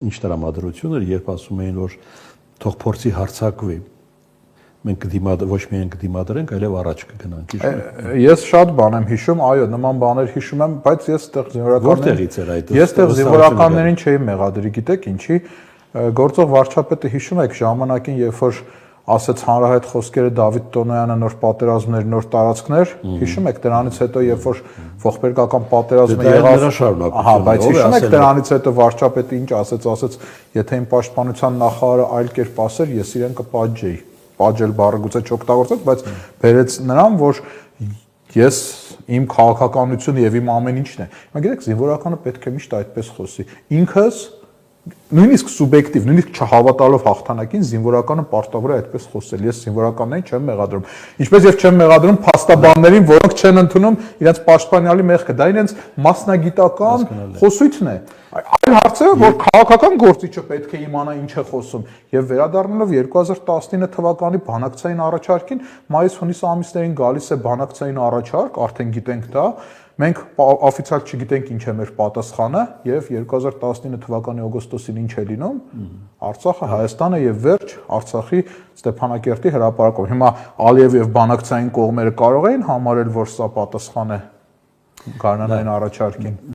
Ինչ տրամադրություն էր, երբ ասում էին, որ թող փորձի հարցակվի։ Մենք ոչ միայն կդիմադրենք, այլև առաջ կգնանք։ Ես շատ բան եմ հիշում, այո, նման բաներ հիշում եմ, բայց ես այդտեղ զինվորականներին չէի մեղադրի, գիտեք ինչի, գործող վարչապետը հիշում եք ժամանակին, երբ որ ասեց հանրահայտ խոսքերը Դավիթ Տոնոյանը նոր պատերազմներ, նոր տարածքներ, հիշում եք դրանից հետո երբ որ ողբերգական պատերազմը եղավ, ահա, բայց հիշում եք դրանից հետո վարչապետը ինչ ասեց, եթե իմ պաշտպանության նախարարը այլ կերպ ասեր, ես իրեն կպատժեի, պատժել բառը գուցե չօգտագործեց, բայց բերեց նրան, որ ես իմ քաղաքականությունը եւ իմ ամեն ինչն է։ Հիմա գիտեք, զինվորականը պետք է միշտ այդպես խոսի։ Ինքս նույնիսկ սուբյեկտիվ, նույնիսկ չհավատալով հաղթանակին զինվորականը պարտավոր է այդպես խոսել։ Ես զինվորականներին չեմ մեղադրում։ Ինչպես եւ չեմ մեղադրում փաստաբաններին, որոնք չեն ընդունում իրենց պաշտպանյալի մեղքը, դա իրենց մասնագիտական խոսույթն է։ Այլ հարցը, որ քաղաքական գործիչը պետք է իմանա ինչ է խոսում։ Եվ վերադառնալով 2019 թվականի բանակցային առաջարկին, մայիս-հունիս ամիսներին գալիս է բանակցային առաջարկ, արդեն գիտենք դա, մենք օֆիցիալ չգիտենք ինչ է մեր պատասխանը եւ 2019 թվականի օգոստոսին ինչ է լինում, Արցախը, Հայաստանը եւ վերջ Արցախի Ստեփանակերտի հրապարակով։ Հիմա Ալիև եւ բանակցային կողմերը կարող էին համարել, որ սա պատասխան է գարնանային առաջարկին։